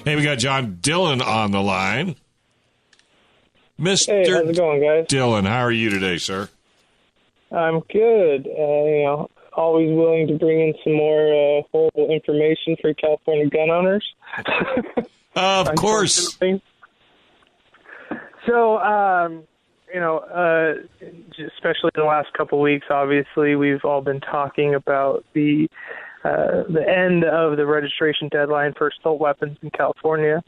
Hey, we got John Dillon on the line. Mr. Hey, how's it going, guys? Dillon, how are you today, sir? I'm good. Always willing to bring in some more horrible information for California gun owners. Of course. So, especially in the last couple of weeks, obviously, we've all been talking about the end of the registration deadline for assault weapons in California.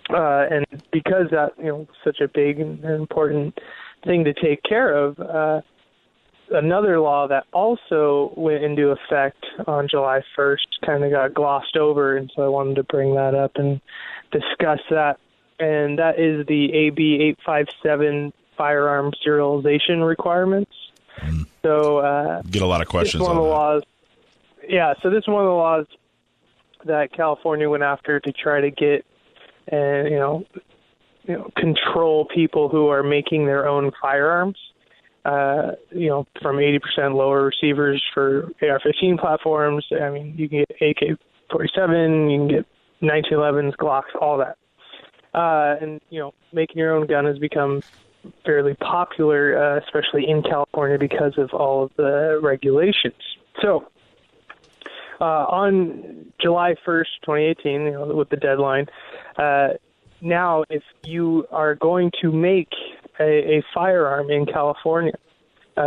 And because that, such a big and important thing to take care of, another law that also went into effect on July 1st kind of got glossed over, and so I wanted to bring that up and discuss that. And that is the AB 857 firearm serialization requirements. So get a lot of questions on that. Laws. Yeah, so this is one of the laws that California went after to try to get and control people who are making their own firearms. From 80% lower receivers for AR-15 platforms. I mean, you can get AK-47, you can get 1911s, Glocks, all that. And making your own gun has become fairly popular, especially in California because of all of the regulations. So, on July 1st, 2018, with the deadline, now if you are going to make a firearm in California,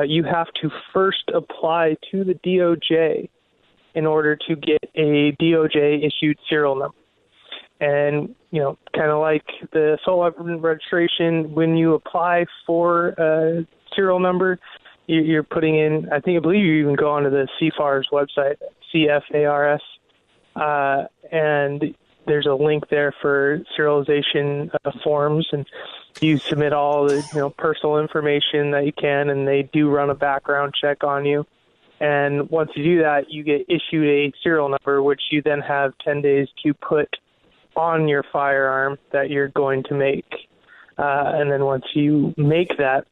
you have to first apply to the DOJ in order to get a DOJ-issued serial number. And, kind of like the assault weapon registration, when you apply for a serial number, you're putting in, I believe you even go onto the CFARS website, CFARS, and there's a link there for serialization forms, and you submit all the personal information that you can, and they do run a background check on you. And once you do that, you get issued a serial number, which you then have 10 days to put on your firearm that you're going to make. And then once you make that,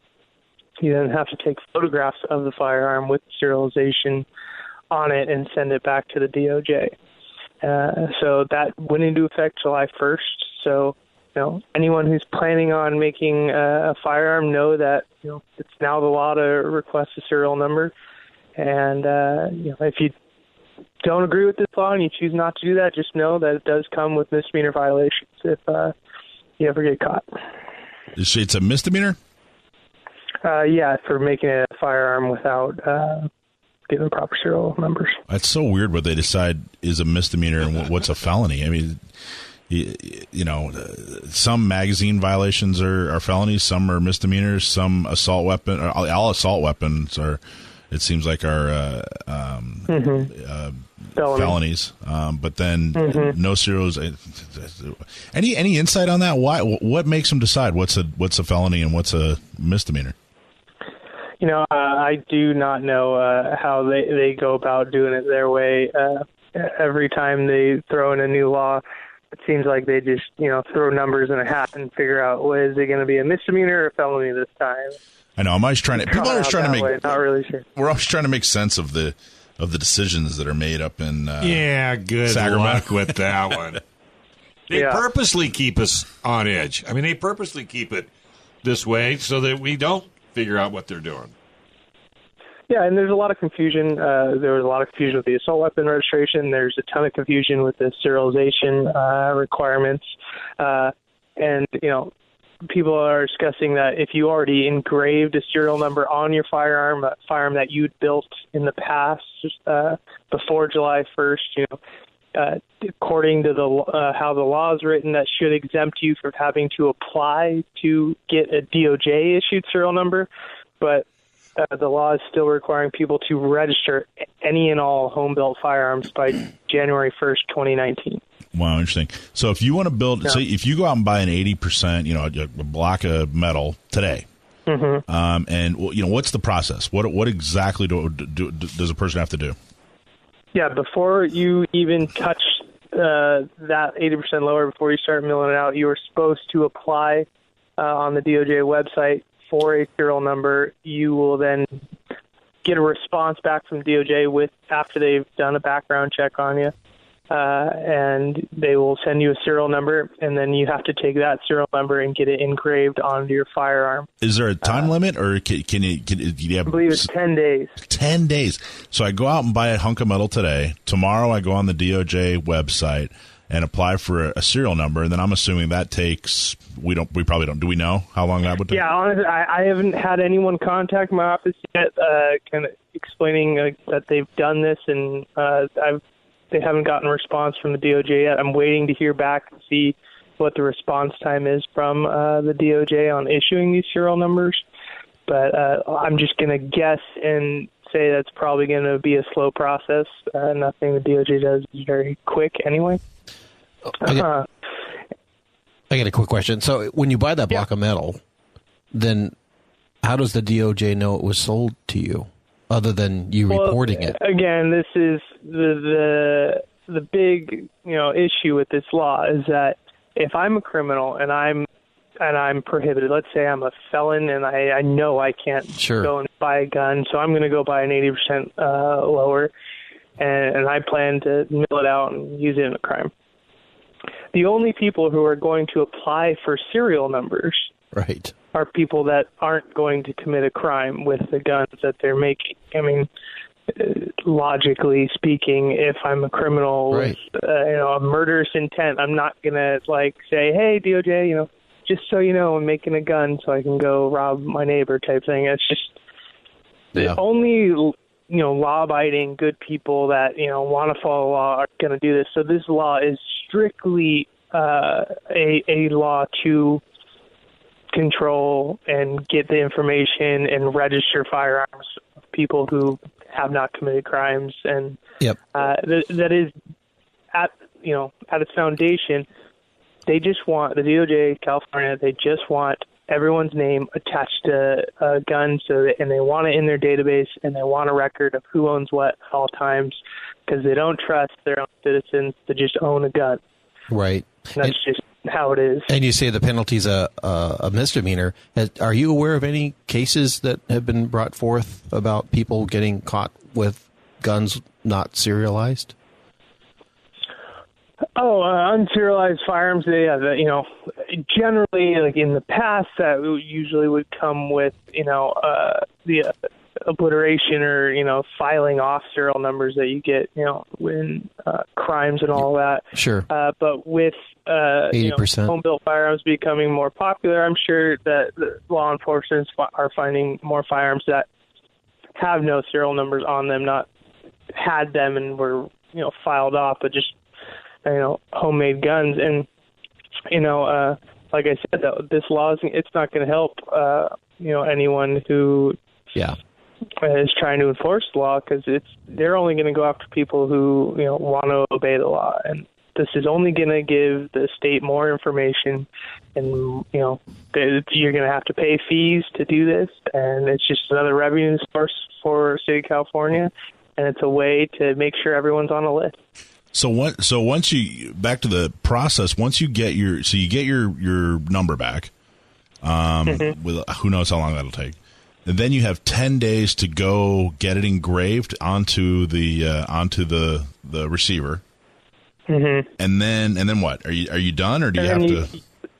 you then have to take photographs of the firearm with serialization on it and send it back to the DOJ. So that went into effect July 1st. So, anyone who's planning on making a firearm know that, it's now the law to request a serial number. And, if you don't agree with this law and you choose not to do that, just know that it does come with misdemeanor violations if you ever get caught. It's a misdemeanor? Yeah, for making a firearm without giving proper serial numbers. That's so weird what they decide is a misdemeanor and what's a felony. I mean, some magazine violations are felonies, some are misdemeanors, some assault weapon, all assault weapons are, it seems like, are felonies. But then no serials. Any insight on that? Why? What makes them decide what's a felony and what's a misdemeanor? I do not know how they go about doing it their way. Every time they throw in a new law, it seems like they just, throw numbers in a hat and figure out, is it going to be a misdemeanor or a felony this time? I know. I'm always trying to. People are always trying to make. Not really sure. We're always trying to make sense of the decisions that are made up in. Good Sacramento. luck with that one. They purposely keep us on edge. I mean, they purposely keep it this way so that we don't figure out what they're doing. Yeah, and there's a lot of confusion. There was a lot of confusion with the assault weapon registration. There's a ton of confusion with the serialization requirements. And, people are discussing that if you already engraved a serial number on your firearm, a firearm that you'd built in the past before July 1st, according to how the law is written, that should exempt you from having to apply to get a DOJ-issued serial number. But the law is still requiring people to register any and all home-built firearms by January 1st, 2019. Wow, interesting. So if you want to build, say, if you go out and buy an 80%, a block of metal today, and what's the process? What exactly does a person have to do? Yeah, before you even touch that 80% lower, before you start milling it out, you are supposed to apply on the DOJ website for a serial number. You will then get a response back from DOJ after they've done a background check on you. and they will send you a serial number, and then you have to take that serial number and get it engraved onto your firearm. Is there a time limit, or can you have? I believe it's 10 days. 10 days. So I go out and buy a hunk of metal today. Tomorrow I go on the DOJ website and apply for a serial number, and then I'm assuming that takes, we probably don't, do we know how long that would take? Yeah, honestly, I haven't had anyone contact my office yet, kind of explaining that they've done this, and they haven't gotten a response from the DOJ yet. I'm waiting to hear back and see what the response time is from the DOJ on issuing these serial numbers, but I'm just going to guess and say that's probably going to be a slow process. Nothing the DOJ does is very quick anyway. I got a quick question. So when you buy that block of metal, then how does the DOJ know it was sold to you, other than you reporting it? Again, this is the big issue with this law is that if I'm a criminal and I'm prohibited, let's say I'm a felon and I know I can't go and buy a gun, so I'm going to go buy an 80% lower, and I plan to mill it out and use it in a crime. The only people who are going to apply for serial numbers are people that aren't going to commit a crime with the guns that they're making. I mean, logically speaking, if I'm a criminal with a murderous intent, I'm not going to say, hey, DOJ, just so you know, I'm making a gun so I can go rob my neighbor type thing. It's just the only law-abiding good people that want to follow the law are going to do this. So this law is strictly a law to control and get the information and register firearms of people who have not committed crimes, and that is at its foundation. They just want the DOJ, California. They just want everyone's name attached to a gun, and they want it in their database, and they want a record of who owns what at all times, because they don't trust their own citizens to just own a gun. Right. That's just how it is. And you say the penalty's a misdemeanor. Are you aware of any cases that have been brought forth about people getting caught with guns not serialized? Unserialized firearms, they have, generally, like in the past, that usually would come with, the obliteration or, filing off serial numbers that you get, when crimes and all that. Sure. But with 80%. Home-built firearms becoming more popular, I'm sure that the law enforcement are finding more firearms that have no serial numbers on them, not had them and were, filed off, but just homemade guns. And like I said, this law it's not going to help anyone who is trying to enforce the law, because they're only going to go after people who want to obey the law, and this is only going to give the state more information, and you're going to have to pay fees to do this, and it's just another revenue source for the state of California, and it's a way to make sure everyone's on a list. So once you, back to the process, once you get your number back, with who knows how long that'll take, and then you have 10 days to go get it engraved onto the receiver. Mm-hmm. And then what? Are you done, or do you have to?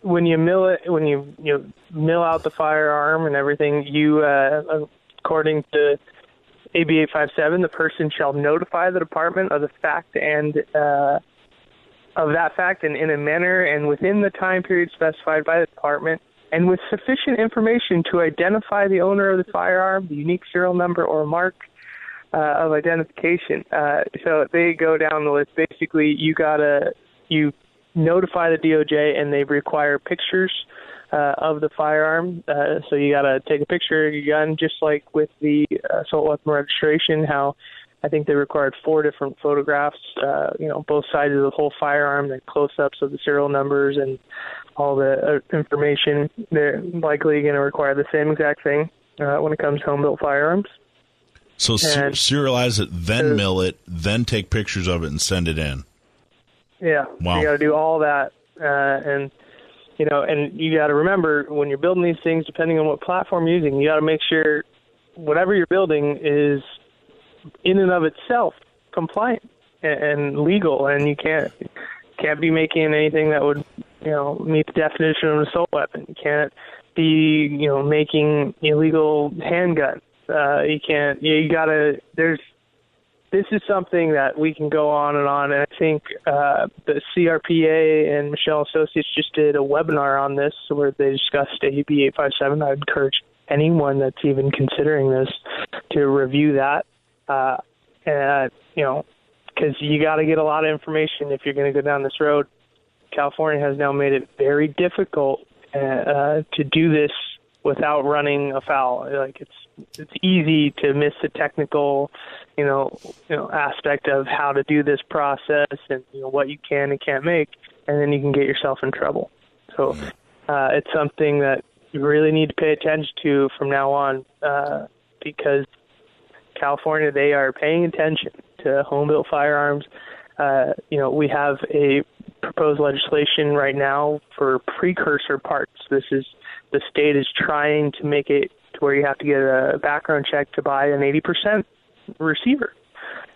When you mill it, when you mill out the firearm and everything, you according to AB 857, the person shall notify the department of the fact and of that fact, and in a manner and within the time period specified by the department, and with sufficient information to identify the owner of the firearm, the unique serial number or mark of identification. So they go down the list. Basically, you notify the DOJ, and they require pictures of the firearm. So you got to take a picture of your gun, just like with the assault weapon registration, how I think they required 4 different photographs, both sides of the whole firearm, then close-ups of the serial numbers and all the information. They're likely going to require the same exact thing when it comes to home-built firearms. So serialize it, then mill it, then take pictures of it and send it in. Yeah. Wow. So you got to do all that, and you got to remember, when you're building these things, depending on what platform you're using, you got to make sure whatever you're building is in and of itself compliant. and legal, and you can't be making anything that would, meet the definition of an assault weapon. You can't be, making illegal handguns. You can't. This is something that we can go on, and I think the CRPA and Michelle Associates just did a webinar on this where they discussed AB 857. I'd encourage anyone that's even considering this to review that, because you got to get a lot of information if you're going to go down this road. California has now made it very difficult to do this without running afoul. Like it's easy to miss the technical, aspect of how to do this process and what you can and can't make, and then you can get yourself in trouble. So it's something that you really need to pay attention to from now on, because California, they are paying attention to home-built firearms. We have a proposed legislation right now for precursor parts. The state is trying to make it to where you have to get a background check to buy an 80% receiver,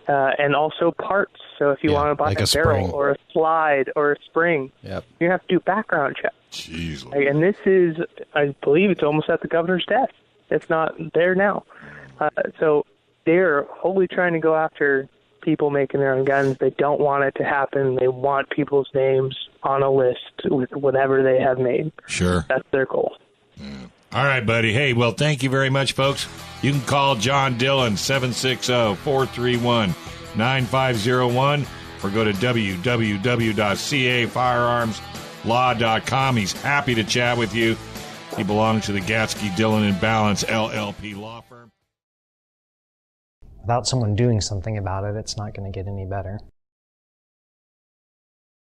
and also parts. So if you want to buy a barrel or a slide or a spring, you have to do background check. Jeez. And this is, I believe, it's almost at the governor's desk. It's not there now. So they're wholly trying to go after people making their own guns. They don't want it to happen. They want people's names on a list with whatever they have made. Sure. That's their goal. Yeah. All right, buddy. Hey, well, thank you very much, folks. You can call John Dillon, 760-431-9501, or go to www.cafirearmslaw.com. He's happy to chat with you. He belongs to the Gatsky, Dillon & Balance LLP law firm. Without someone doing something about it, it's not going to get any better.